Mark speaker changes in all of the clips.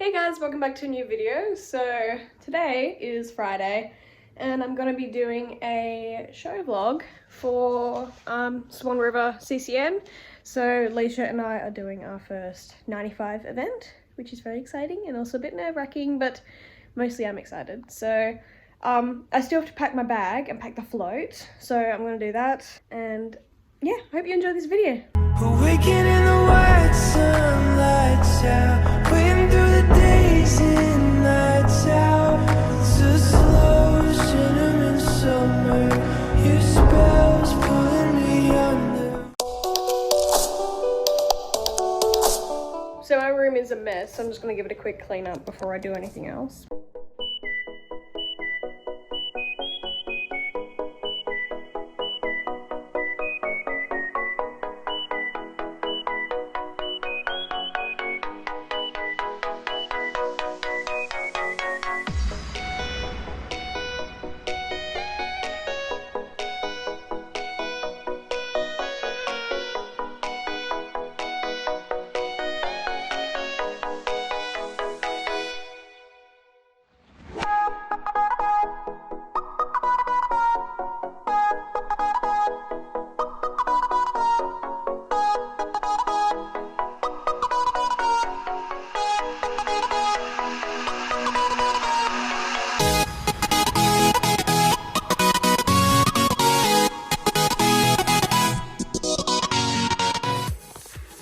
Speaker 1: Hey guys, welcome back to a new video. So today is Friday and I'm going to be doing a show vlog for Swan River CCN. So Lisha and I are doing our first 95 event, which is very exciting and also a bit nerve-wracking, but mostly I'm excited. So I still have to pack my bag and pack the float, so I'm going to do that, and yeah, hope you enjoy this video.
Speaker 2: We're waking in the white sun, lights out, waiting through the days and nights out. It's a slow cinnamon summer, your spells pulling me under.
Speaker 1: So my room is a mess, so I'm just going to give it a quick clean up before I do anything else.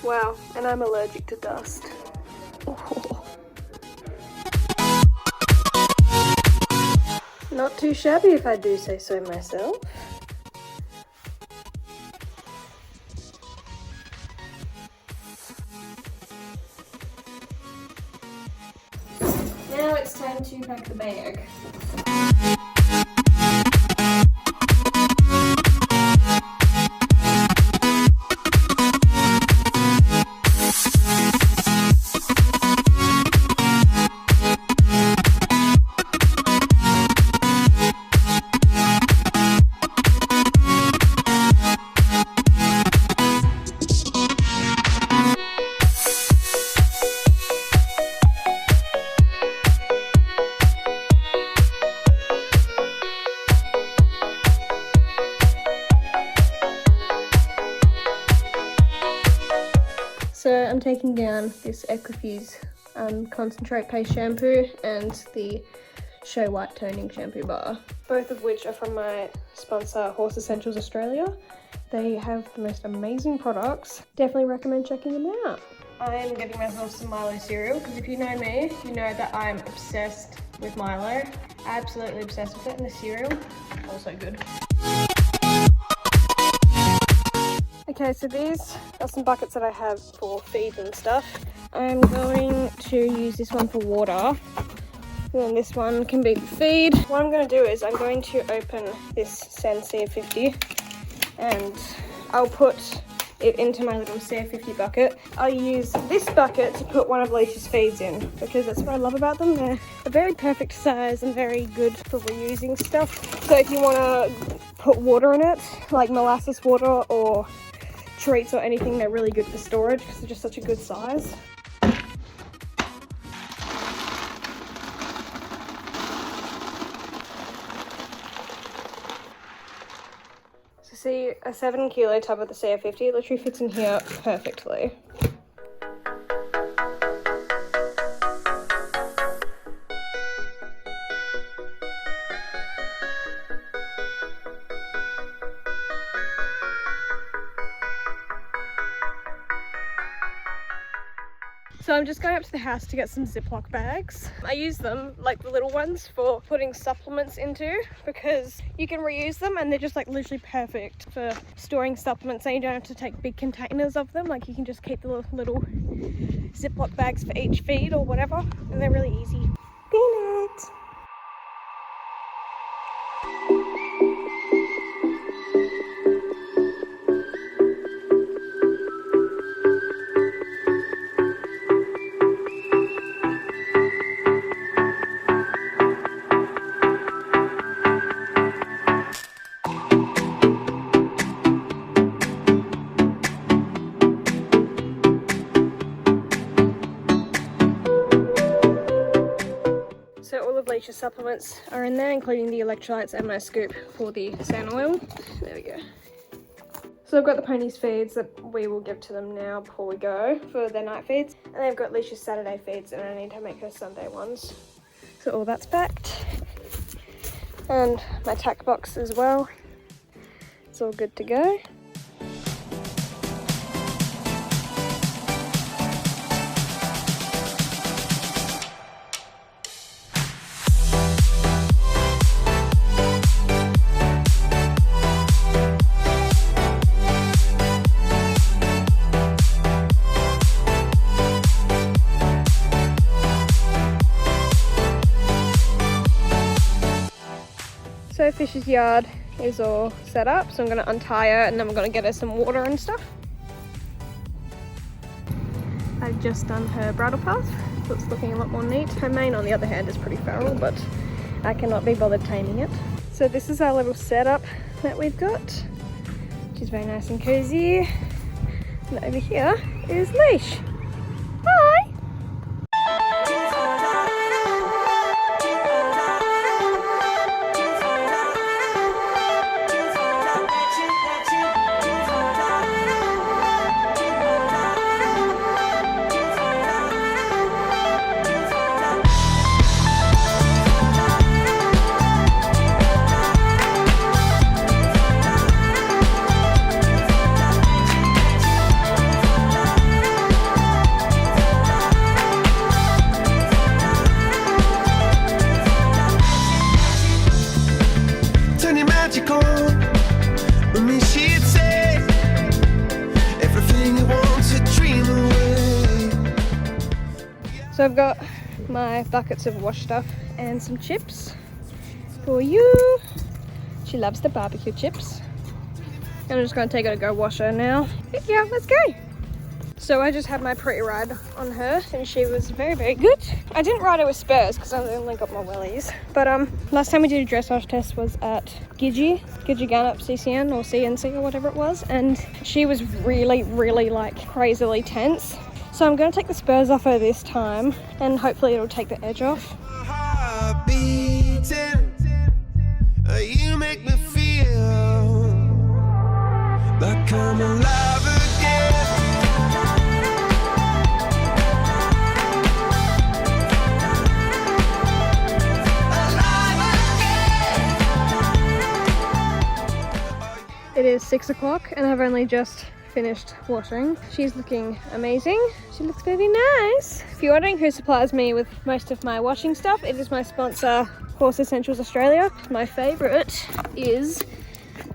Speaker 1: Wow, and I'm allergic to dust. Oh. Not too shabby if I do say so myself. Now it's time to pack the bag. So I'm taking down this Equestrian concentrate paste shampoo and the Show White toning shampoo bar, both of which are from my sponsor Horse Essentials Australia. They have the most amazing products. Definitely recommend checking them out. I'm getting myself some Milo cereal because if you know me, you know that I'm obsessed with Milo. Absolutely obsessed with it, and the cereal, also good. Okay, so these are some buckets that I have for feed and stuff. I'm going to use this one for water, and then this one can be feed. What I'm going to do is I'm going to open this Sensei 50 and I'll put it into my little CF50 bucket. I'll use this bucket to put one of Lisha's feeds in because that's what I love about them. They're a very perfect size and very good for reusing stuff. So if you want to put water in it, like molasses water or treats or anything, they're really good for storage because they're just such a good size. So see, a 7 kilo tub of the CF50 literally fits in here perfectly. So I'm just going up to the house to get some Ziploc bags. I use them, like the little ones, for putting supplements into because you can reuse them and they're just like literally perfect for storing supplements, and you don't have to take big containers of them. Like you can just keep the little Ziploc bags for each feed or whatever, and they're really easy. Peanut! of Lisha's supplements are in there, including the electrolytes and my scoop for the sand oil. There we go. So I've got the ponies' feeds that we will give to them now before we go for their night feeds. And then I've got Lisha's Saturday feeds and I need to make her Sunday ones. So all that's packed. And my tack box as well. It's all good to go. So Fish's yard is all set up, so I'm going to untie her and then we're going to get her some water and stuff. I've just done her bridle path, so it's looking a lot more neat. Her mane on the other hand is pretty feral, but I cannot be bothered taming it. So this is our little setup that we've got, which is very nice and cozy. And over here is Lish. Hi! So I've got my buckets of wash stuff and some chips for you. She loves the barbecue chips. I'm just going to take her to go wash her now. Yeah, let's go. So I just had my pre-ride on her and she was very, very good. I didn't ride her with spurs because I only got my wellies. But last time we did a dressage test was at Gidge Gun-Up CCN or CNC or whatever it was. And she was really, really like crazily tense. So I'm going to take the spurs off her this time and hopefully it'll take the edge off. You make me feel like I'm alive again. It is 6 o'clock and I've only just finished washing. She's looking amazing. She looks very nice. If you're wondering who supplies me with most of my washing stuff, it is my sponsor, Horse Essentials Australia. My favourite is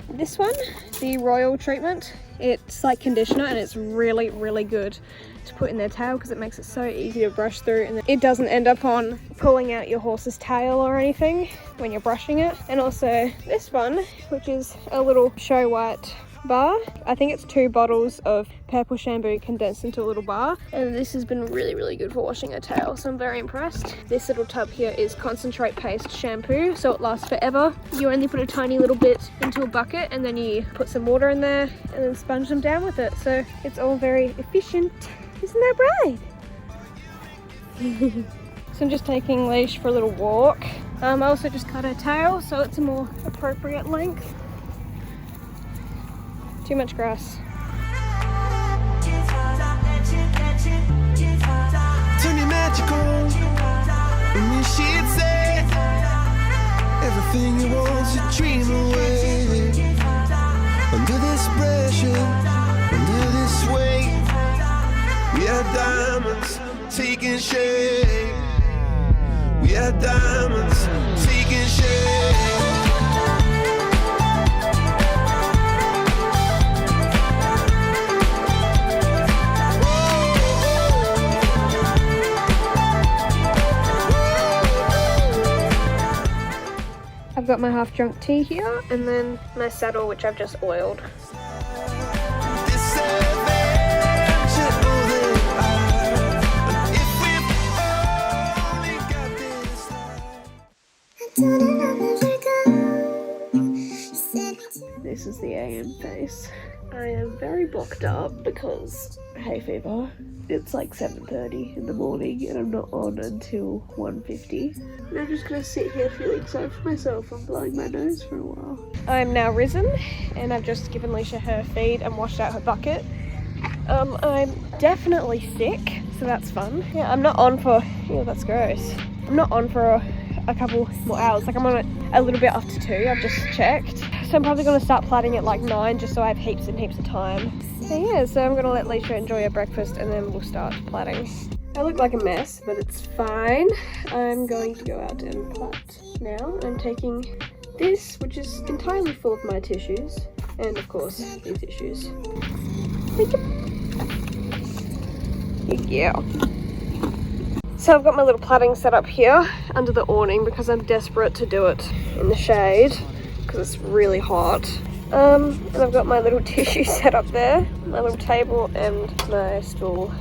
Speaker 1: this one, the Royal treatment. It's like conditioner and it's really, really good to put in their tail because it makes it so easy to brush through and it doesn't end up on pulling out your horse's tail or anything when you're brushing it. And also this one, which is a little show white bar. I think it's 2 bottles of purple shampoo condensed into a little bar, and this has been really, really good for washing her tail, so I'm very impressed. This little tub here is concentrate paste shampoo, so it lasts forever. You only put a tiny little bit into a bucket and then you put some water in there and then sponge them down with it, so it's all very efficient. Isn't that right? So I'm just taking Lish for a little walk. I also just cut her tail so it's a more appropriate length. Too much grass. Turn your magic on, and you should say everything you want to dream away. Under this pressure, under this weight, we are diamonds taking shape. We are diamonds taking shape. I've got my half-drunk tea here, and then my saddle, which I've just oiled. This is the AM face. I am very blocked up because hay fever. It's like 7:30 in the morning and I'm not on until 1:50. And I'm just gonna sit here feeling sorry for myself. I'm blowing my nose for a while. I'm now risen and I've just given Lisha her feed and washed out her bucket. I'm definitely sick, so that's fun. Yeah, I'm not on for, that's gross. I'm not on for a couple more hours. Like I'm on a little bit after 2, I've just checked. So I'm probably gonna start plaiting at like 9 just so I have heaps and heaps of time. So yeah, so I'm gonna let Lisha enjoy her breakfast and then we'll start plaiting. I look like a mess, but it's fine. I'm going to go out and plait now. I'm taking this, which is entirely full of my tissues, and of course, these tissues. Yeah. So I've got my little plaiting set up here under the awning because I'm desperate to do it in the shade because it's really hot. And I've got my little tissue set up there, my little table and my stool.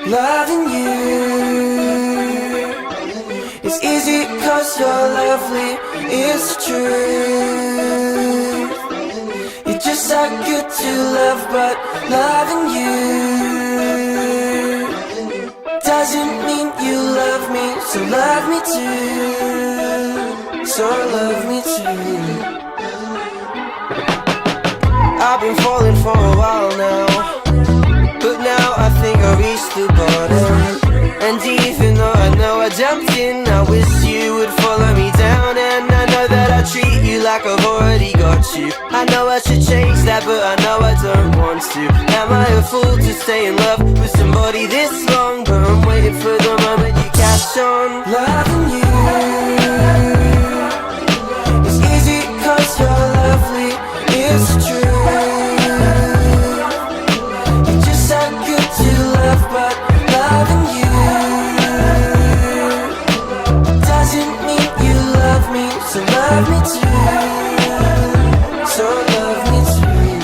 Speaker 2: Loving you is easy cause you're lovely, it's true. You're just so good to love, but loving you doesn't mean you love me, so love me too, so love me too. I've been falling for a while now, but now I think I reached the bottom. And even though I jumped in, I wish you would follow me down. And I know that I treat you like a want you. I know I should change that, but I know I don't want to. Am I a fool to stay in love with somebody this long? But I'm waiting for the moment you catch on. Loving you is easy cause you're lovely, it's true. You're just so good to love, but loving you doesn't mean you love me, so love me too. So love me too.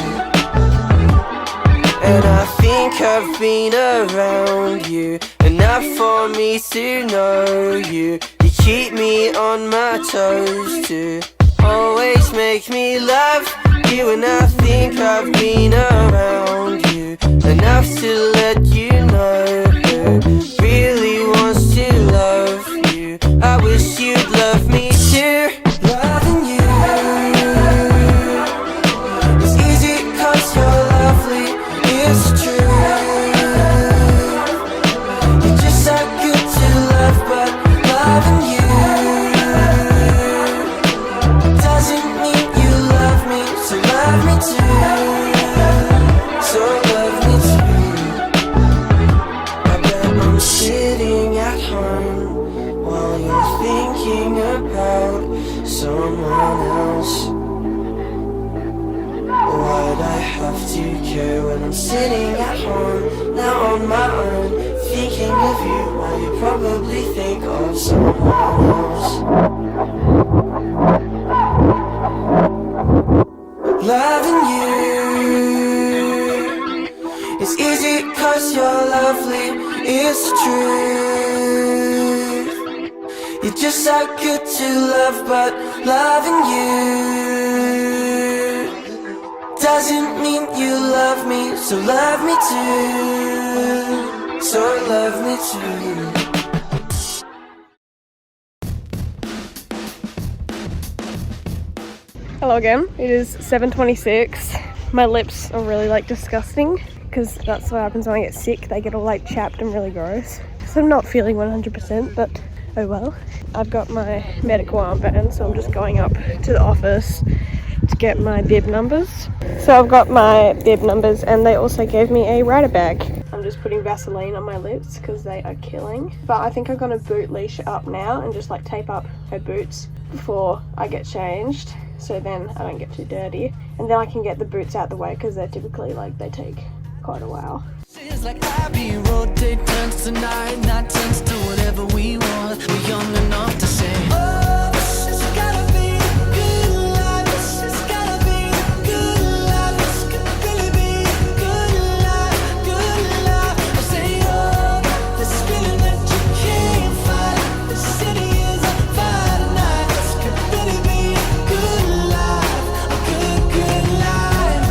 Speaker 2: And I think I've been around you enough for me to know you. You keep me on my toes to always make me love you. And I think I've been around you enough to let you know who really wants to love you. I wish you'd love me too. Loving you is easy cause you're lovely, it's true. You're just so good to love, but loving you doesn't mean you love me, so love me too. So love me too. I bet I'm sitting at home while you're thinking about someone else. Why'd I have to care when I'm sitting at home now on my own, thinking of you while you probably think of someone else. Loving you is easy cause you're lovely, it's true. You're just so good to love, but loving you doesn't mean you love me, so love me too. So love me too.
Speaker 1: Hello again. It is 7:26. My lips are really like disgusting because that's what happens when I get sick. They get all like chapped and really gross. So I'm not feeling 100%, but oh well. I've got my medical armband, so I'm just going up to the office to get my bib numbers. So I've got my bib numbers and they also gave me a rider bag. I'm just putting Vaseline on my lips because they are killing. But I think I'm gonna boot Lisha up now and just like tape up her boots before I get changed, so then I don't get too dirty. And then I can get the boots out the way because they're typically like, they take quite a while.
Speaker 2: It's like happy rotate turns tonight, not turns to whatever we want. We're young enough to say, oh, this has gotta be a good life. This has gotta be a good life. This could really be a good life, good life. I say, oh, this feeling that you can't fight. The city is on fire tonight. This could really be a good life, a good, good life.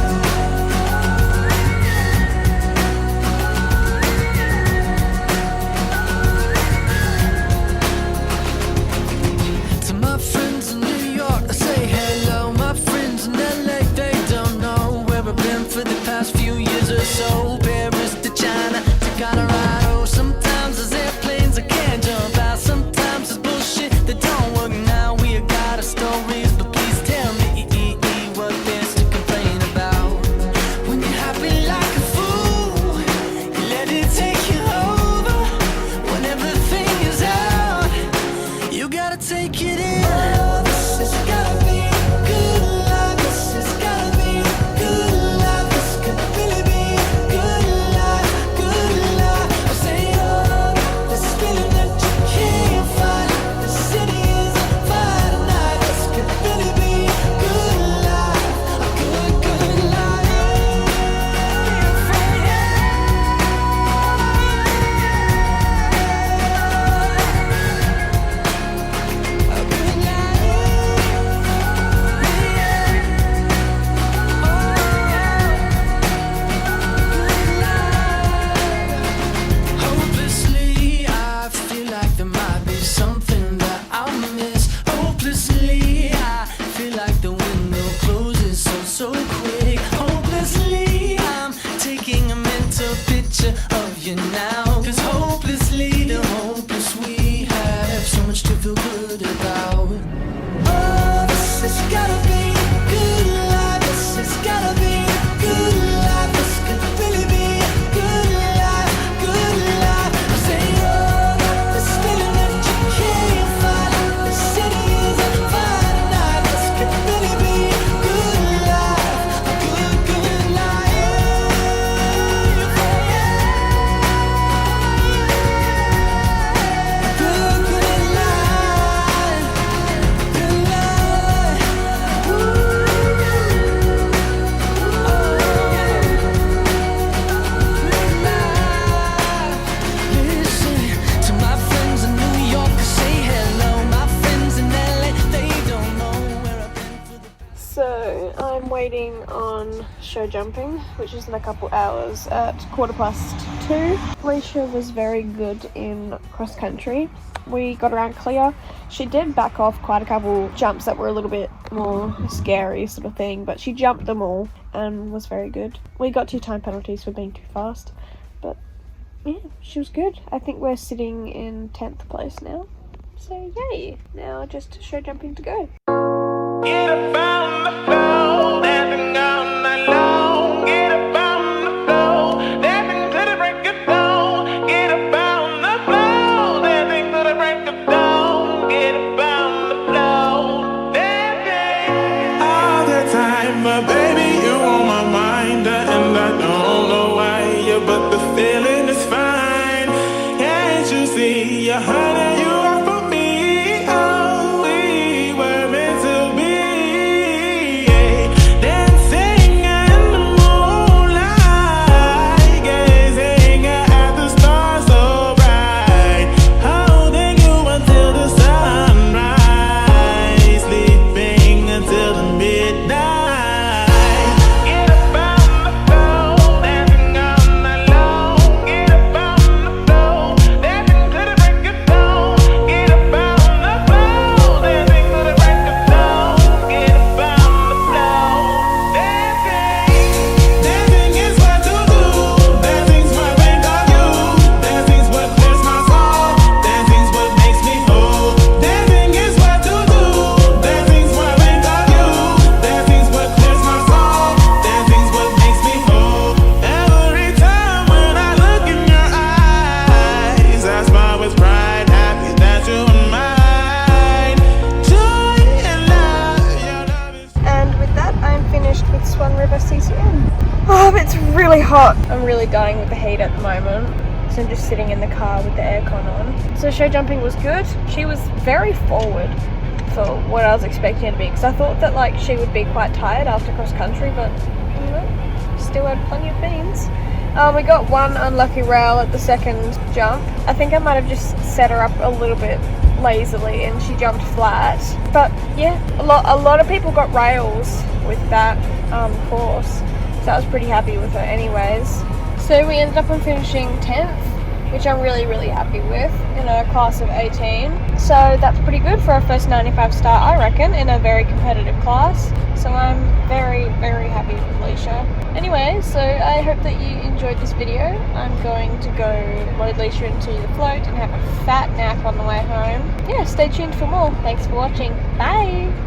Speaker 1: show jumping, which is in a couple hours at 2:15. Lisha was very good in cross country. We got around clear. She did back off quite a couple jumps that were a little bit more scary sort of thing, but she jumped them all and was very good. We got 2 time penalties for being too fast, but yeah, she was good. I think we're sitting in 10th place now, so yay. Now just show jumping to go.
Speaker 2: Get up on the floor, dancing all night long. Get up on the floor, dancing to the break of dawn. Get up on the floor, dancing to the break of dawn. Get up on the floor, dancing all the time. But baby, you on my mind, and I don't know why, but the feeling is fine. Can't you see, honey, you are for me? Oh, we were meant to be.
Speaker 1: It's really hot. I'm really dying with the heat at the moment, so I'm just sitting in the car with the aircon on. So show jumping was good. She was very forward for what I was expecting her to be, because I thought that like she would be quite tired after cross country, but you know, still had plenty of beans. We got one unlucky rail at the second jump. I think I might have just set her up a little bit lazily and she jumped flat. But yeah, a lot of people got rails with that course. So I was pretty happy with her anyways. So we ended up on finishing 10th, which I'm really happy with in a class of 18. So that's pretty good for our first 95 start, I reckon, in a very competitive class. So I'm very happy with Lisha. Anyway, so I hope that you enjoyed this video. I'm going to go load Lisha into the float and have a fat nap on the way home. Yeah, stay tuned for more. Thanks for watching. Bye!